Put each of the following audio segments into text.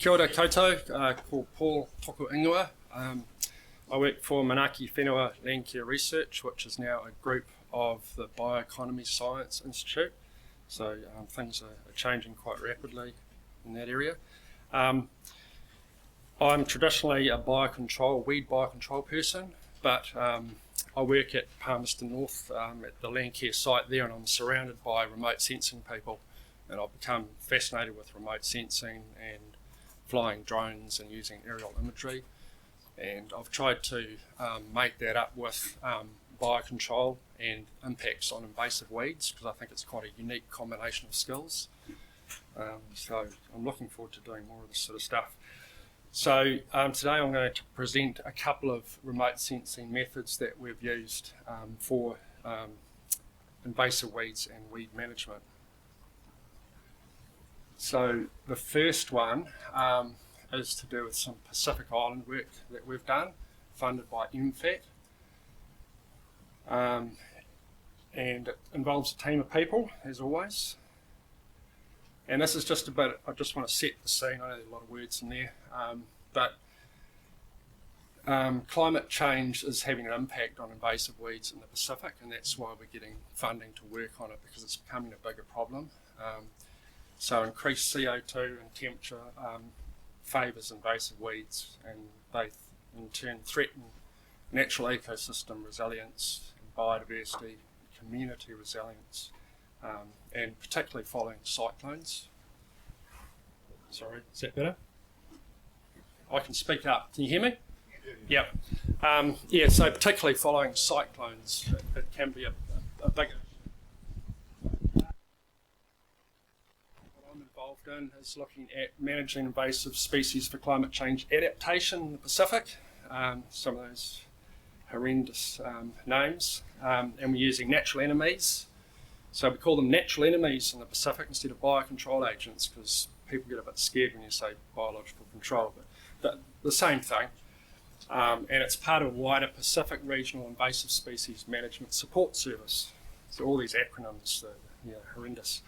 Kia ora koutou, ko Paul Toku Ingoa. I work for Manaaki Whenua Landcare Research, which is now a group of the Bioeconomy Science Institute. So things are changing quite rapidly in that area. I'm traditionally a weed biocontrol person, but I work at Palmerston North at the Landcare site there, and I'm surrounded by remote sensing people, and I've become fascinated with remote sensing and flying drones and using aerial imagery, and I've tried to make that up with biocontrol and impacts on invasive weeds, because I think it's quite a unique combination of skills. So I'm looking forward to doing more of this sort of stuff. So today I'm going to present a couple of remote sensing methods that we've used for invasive weeds and weed management. So the first one is to do with some Pacific Island work that we've done, funded by MFAT. And it involves a team of people, as always. And this is just about, I just want to set the scene. I know there's a lot of words in there, but climate change is having an impact on invasive weeds in the Pacific, and that's why we're getting funding to work on it, because it's becoming a bigger problem. So increased CO2 and temperature favours invasive weeds, and they in turn threaten natural ecosystem resilience, and biodiversity, community resilience, and particularly following cyclones. Sorry, is that better? I can speak up. Can you hear me? Yeah. Yeah, so particularly following cyclones, it can be a bigger. Involved in is looking at managing invasive species for climate change adaptation in the Pacific. Some of those horrendous names, and we're using natural enemies. So we call them natural enemies in the Pacific instead of biocontrol agents, because people get a bit scared when you say biological control, but the same thing. And it's part of a wider Pacific Regional Invasive Species Management Support Service. So all these acronyms, horrendous.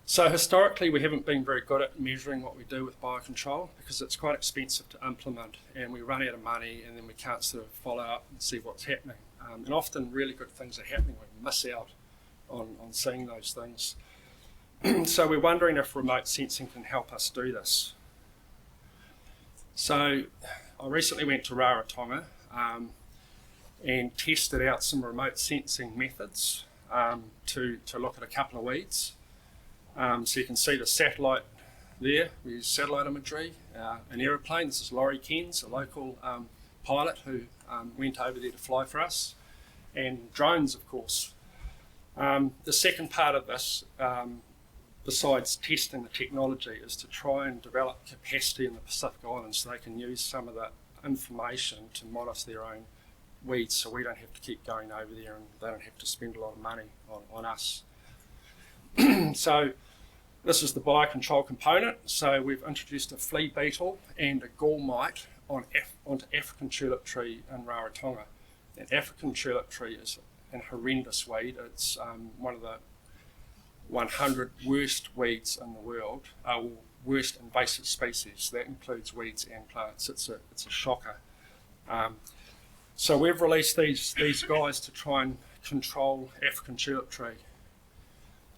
So historically we haven't been very good at measuring what we do with biocontrol, because it's quite expensive to implement, and we run out of money, and then we can't sort of follow up and see what's happening. And often really good things are happening, we miss out on seeing those things. So we're wondering if remote sensing can help us do this. So I recently went to Rarotonga and tested out some remote sensing methods to look at a couple of weeds. So you can see the satellite there. We use satellite imagery, an aeroplane. This is Laurie Kens, a local pilot who went over there to fly for us, and drones, of course. The second part of this, besides testing the technology, is to try and develop capacity in the Pacific Islands so they can use some of that information to monitor their own weeds, so we don't have to keep going over there and they don't have to spend a lot of money on us. So this is the biocontrol component. So we've introduced a flea beetle and a gall mite onto African tulip tree in Rarotonga. And African tulip tree is a horrendous weed. It's one of the 100 worst weeds in the world, worst invasive species. That includes weeds and plants. It's a shocker. So we've released these guys to try and control African tulip tree.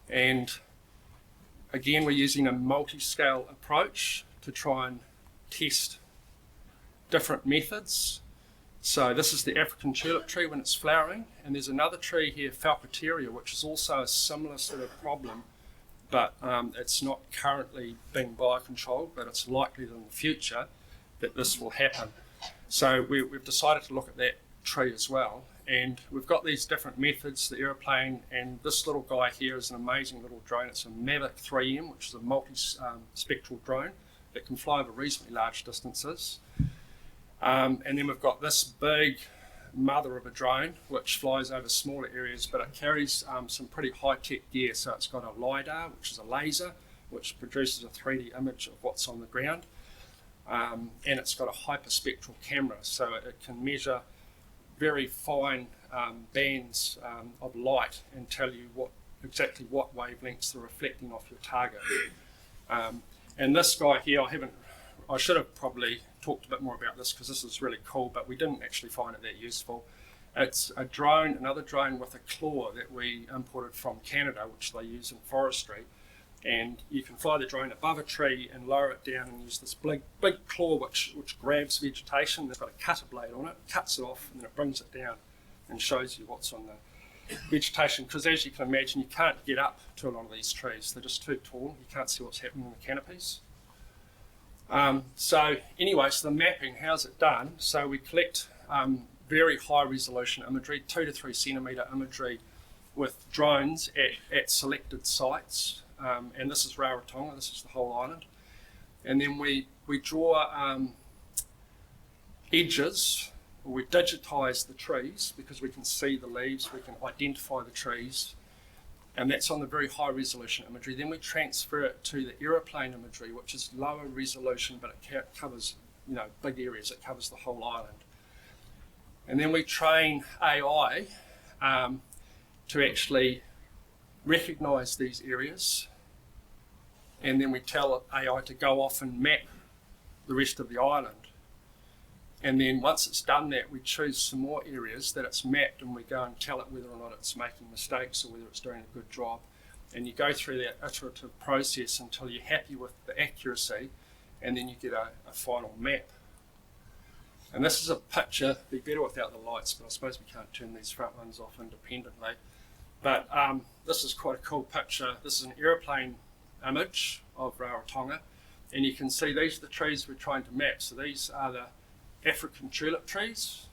And again, we're using a multi-scale approach to try and test different methods. So this is the African tulip tree when it's flowering, and there's another tree here, Falcateria, which is also a similar sort of problem, but it's not currently being biocontrolled, but it's likely that in the future that this will happen. So we've decided to look at that tree as well, and we've got these different methods, the aeroplane, and this little guy here is an amazing little drone. It's a Mavic 3M, which is a multi-spectral drone that can fly over reasonably large distances. And then we've got this big mother of a drone which flies over smaller areas, but it carries some pretty high-tech gear. So it's got a LiDAR, which is a laser, which produces a 3D image of what's on the ground, and it's got a hyperspectral camera, so it can measure very fine bands of light and tell you exactly what wavelengths are reflecting off your target. And this guy here, I should have probably talked a bit more about this because this is really cool, but we didn't actually find it that useful. It's a drone, another drone with a claw that we imported from Canada, which they use in forestry. And you can fly the drone above a tree and lower it down and use this big claw which grabs vegetation. It's got a cutter blade on it, cuts it off, and then it brings it down and shows you what's on the vegetation. Because as you can imagine, you can't get up to a lot of these trees. They're just too tall. You can't see what's happening in the canopies. So the mapping, how's it done? So we collect very high resolution imagery, 2 to 3 centimetre imagery with drones at selected sites. And this is Rarotonga, this is the whole island. And then we draw edges, or we digitise the trees because we can see the leaves, we can identify the trees, and that's on the very high resolution imagery. Then we transfer it to the aeroplane imagery, which is lower resolution, but it covers big areas, it covers the whole island. And then we train AI to actually recognise these areas, and then we tell AI to go off and map the rest of the island. And then once it's done that, we choose some more areas that it's mapped, and we go and tell it whether or not it's making mistakes or whether it's doing a good job. And you go through that iterative process until you're happy with the accuracy, and then you get a final map. And this is a picture, it'd be better without the lights, but I suppose we can't turn these front ones off independently. But this is quite a cool picture. This is an aeroplane image of Rarotonga, and you can see these are the trees we're trying to map. So these are the African tulip trees,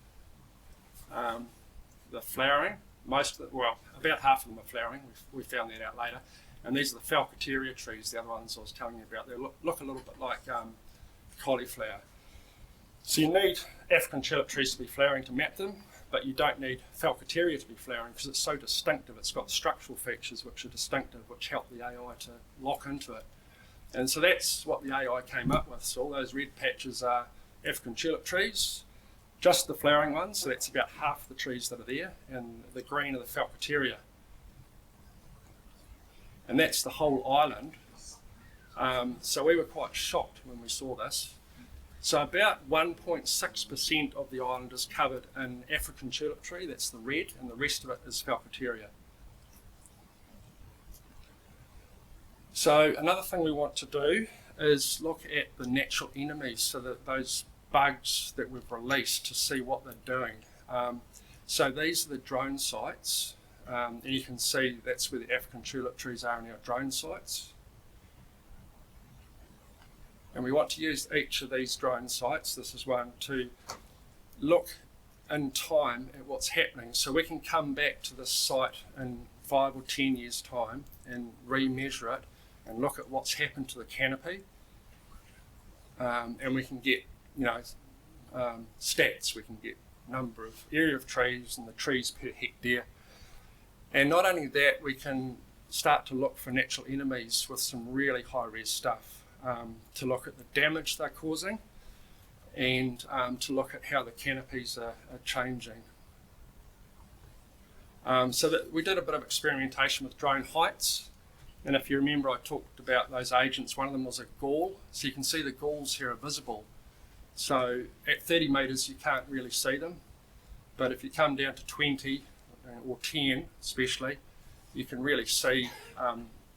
the flowering, about half of them are flowering, we found that out later. And these are the Falcateria trees, the other ones I was telling you about. They look a little bit like cauliflower. So you need African tulip trees to be flowering to map them, but you don't need Falcateria to be flowering because it's so distinctive. It's got structural features which are distinctive, which help the AI to lock into it. And so that's what the AI came up with. So all those red patches are African tulip trees, just the flowering ones, so that's about half the trees that are there, and the green are the Falcateria. And that's the whole island. So we were quite shocked when we saw this. So about 1.6% of the island is covered in African tulip tree, that's the red, and the rest of it is Falcateria. So another thing we want to do is look at the natural enemies, so that those bugs that we've released, to see what they're doing. So these are the drone sites, and you can see that's where the African tulip trees are in our drone sites. And we want to use each of these drone sites, this is one, to look in time at what's happening. So we can come back to this site in 5 or 10 years' time and re-measure it and look at what's happened to the canopy. And we can get, stats. We can get number of area of trees and the trees per hectare. And not only that, we can start to look for natural enemies with some really high-res stuff, to look at the damage they're causing, and to look at how the canopies are changing. So that we did a bit of experimentation with drone heights. And if you remember, I talked about those agents. One of them was a gall. So you can see the galls here are visible. So at 30 metres, you can't really see them. But if you come down to 20 or 10 especially, you can really see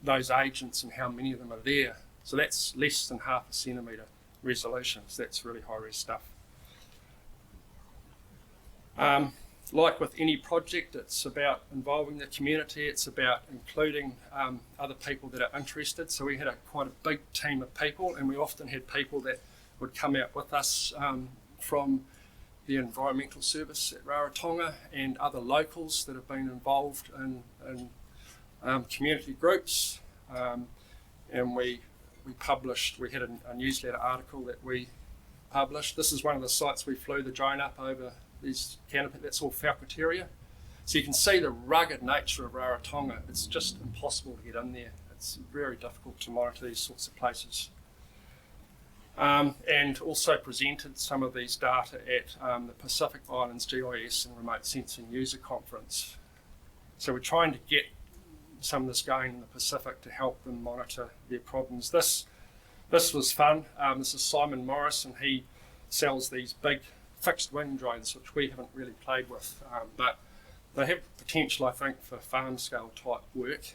those agents and how many of them are there. So that's less than 0.5 centimetre resolution. So that's really high-res stuff. Like with any project, it's about involving the community, it's about including other people that are interested. So we had quite a big team of people, and we often had people that would come out with us from the environmental service at Rarotonga and other locals that have been involved in community groups. And we had a newsletter article that we published. This is one of the sites we flew the drone up over. These canopy, that's all Falcateria. So you can see the rugged nature of Rarotonga. It's just impossible to get in there. It's very difficult to monitor these sorts of places. And also presented some of these data at the Pacific Islands GIS and Remote Sensing User Conference. So we're trying to get some of this going in the Pacific to help them monitor their problems. This this was fun. This is Simon Morris, and he sells these big fixed wing drones, which we haven't really played with, but they have potential, I think, for farm scale type work.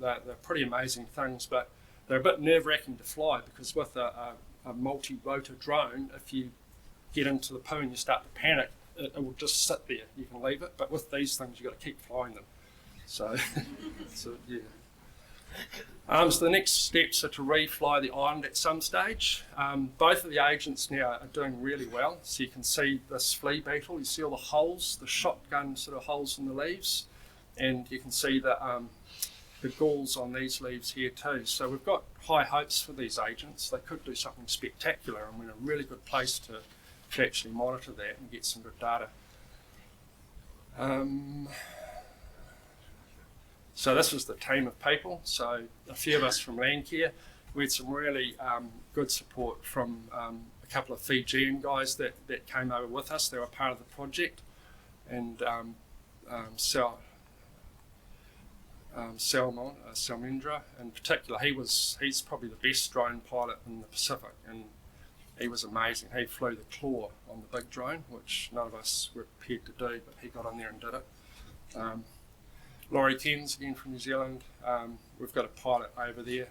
They're pretty amazing things, but they're a bit nerve-wracking to fly, because with a multi-rotor drone, if you get into the poo and you start to panic, it will just sit there. You can leave it, but with these things, you've got to keep flying them. So, yeah. So the next steps are to refly the island at some stage. Both of the agents now are doing really well. So you can see this flea beetle. You see all the holes, the shotgun sort of holes in the leaves, and you can see the galls on these leaves here too. So we've got high hopes for these agents. They could do something spectacular, and we're in a really good place to actually monitor that and get some good data. So this was the team of people. So a few of us from Landcare. We had some really good support from a couple of Fijian guys that came over with us. They were part of the project, and Salmendra in particular. He's probably the best drone pilot in the Pacific, and he was amazing. He flew the claw on the big drone, which none of us were prepared to do, but he got on there and did it. Laurie Tens, again from New Zealand. We've got a pilot over there.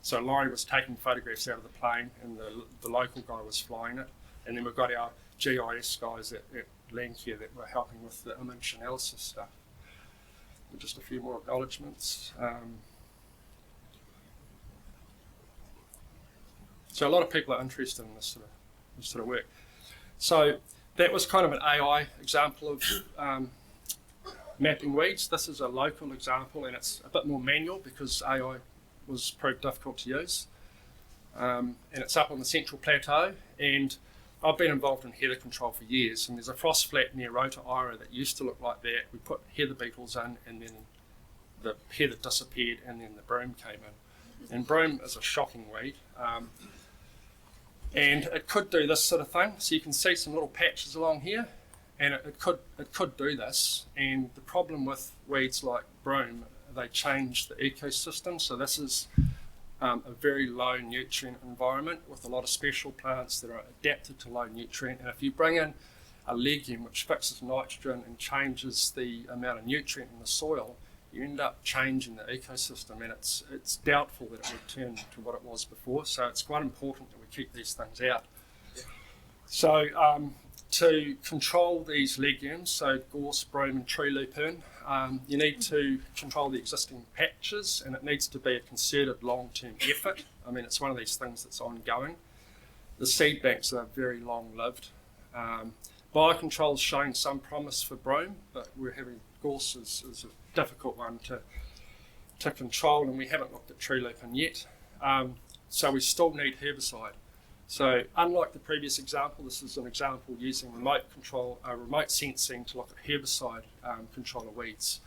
So Laurie was taking photographs out of the plane, and the local guy was flying it. And then we've got our GIS guys at Landcare that were helping with the image analysis stuff. Just a few more acknowledgements. So a lot of people are interested in this sort of work. So that was kind of an AI example of mapping weeds. This is a local example, and it's a bit more manual because AI was proved difficult to use. And it's up on the Central Plateau, and I've been involved in heather control for years, and there's a frost flat near Rota Ira that used to look like that. We put heather beetles in, and then the heather disappeared, and then the broom came in. And broom is a shocking weed, and it could do this sort of thing. So you can see some little patches along here, and it could do this. And the problem with weeds like broom, they change the ecosystem. So this is a very low nutrient environment with a lot of special plants that are adapted to low nutrient. And if you bring in a legume which fixes nitrogen and changes the amount of nutrient in the soil, you end up changing the ecosystem, and it's doubtful that it would turn to what it was before. So it's quite important that we keep these things out. So to control these legumes, so gorse, broom and tree lupin, you need to control the existing patches, and it needs to be a concerted long-term effort. I mean, it's one of these things that's ongoing. The seed banks are very long-lived. Biocontrol is showing some promise for broom, but we're having gorse is a difficult one to control, and we haven't looked at tree lupin yet. So we still need herbicide. So unlike the previous example, this is an example using remote sensing to look at herbicide control of weeds.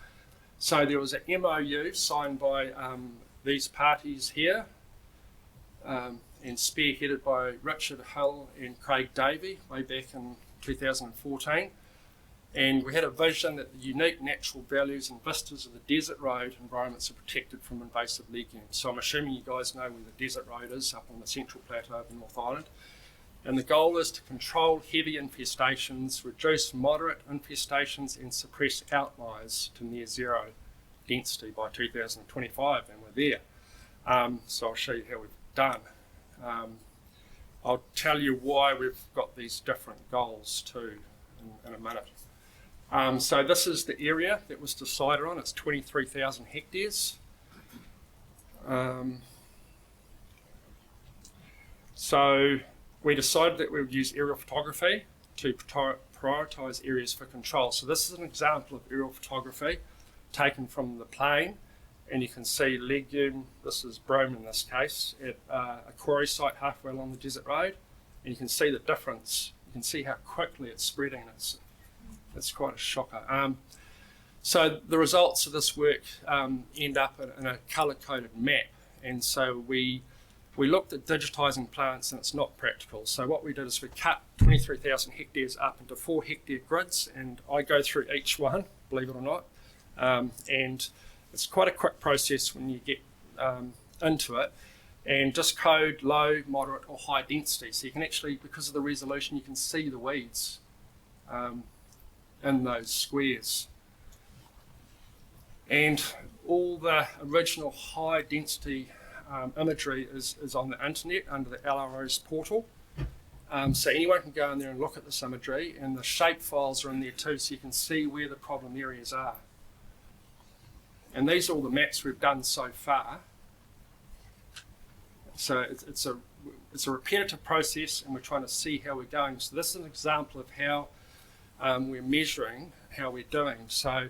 So there was an MOU signed by these parties here, and spearheaded by Richard Hill and Craig Davey way back in 2014. And we had a vision that the unique natural values and vistas of the desert road environments are protected from invasive legumes. So I'm assuming you guys know where the desert road is, up on the Central Plateau of the North Island. And the goal is to control heavy infestations, reduce moderate infestations, and suppress outliers to near zero density by 2025, and we're there. So I'll show you how we've done. I'll tell you why we've got these different goals too in a minute. So this is the area that was decided on. It's 23,000 hectares. So we decided that we would use aerial photography to prioritise areas for control. So this is an example of aerial photography taken from the plane, and you can see legume, this is brome in this case, at a quarry site halfway along the desert road, and you can see the difference. You can see how quickly it's spreading. It's quite a shocker. So the results of this work end up in a colour-coded map, and so we looked at digitising plants, and it's not practical. So what we did is we cut 23,000 hectares up into 4 hectare grids, and I go through each one, believe it or not, and it's quite a quick process when you get into it. and just code low, moderate or high density. So you can actually, because of the resolution, you can see the weeds in those squares. And all the original high density imagery is on the internet under the LRO's portal. So anyone can go in there and look at this imagery, and the shape files are in there too, so you can see where the problem areas are. And these are all the maps we've done so far. So it's a repetitive process, and we're trying to see how we're going. So this is an example of how we're measuring how we're doing. So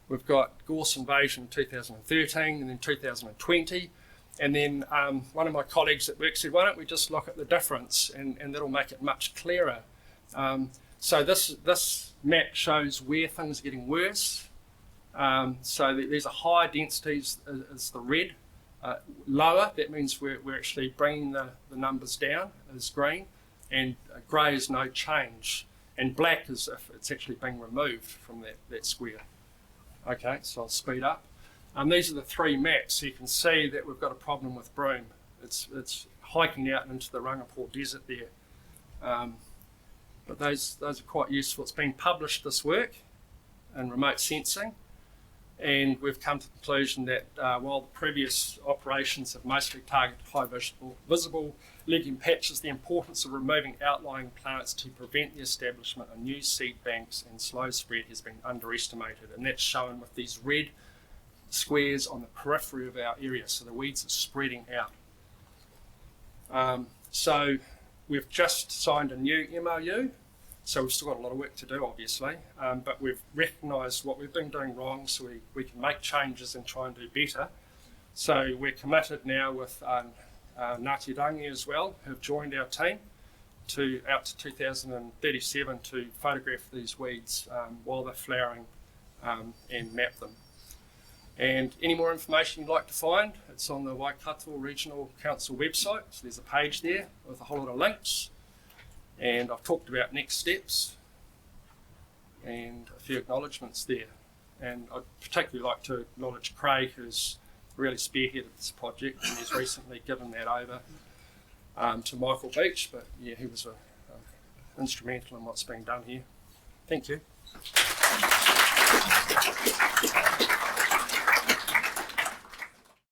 we've got gorse invasion 2013 and then 2020. And then one of my colleagues at work said, why don't we just look at the difference, and that'll make it much clearer. So this map shows where things are getting worse. So these are high densities is the red. Lower, that means we're actually bringing the numbers down, is green, and grey is no change, and black is if it's actually being removed from that square. Okay, so I'll speed up. These are the three maps, so you can see that we've got a problem with broom. It's hiking out into the Rangapore desert there. But those are quite useful. It's been published, this work, in remote sensing. And we've come to the conclusion that while the previous operations have mostly targeted high visible legume patches, the importance of removing outlying plants to prevent the establishment of new seed banks and slow spread has been underestimated. And that's shown with these red squares on the periphery of our area, so the weeds are spreading out. So we've just signed a new MOU. So we've still got a lot of work to do, obviously, but we've recognised what we've been doing wrong, so we can make changes and try and do better. So we're committed now with Ngāti Rangi as well, who've joined our team out to 2037 to photograph these weeds while they're flowering and map them. And any more information you'd like to find, it's on the Waikato Regional Council website. So there's a page there with a whole lot of links. And I've talked about next steps and a few acknowledgements there. And I'd particularly like to acknowledge Craig, who's really spearheaded this project, and he's recently given that over to Michael Beach. But yeah, he was instrumental in what's being done here. Thank you.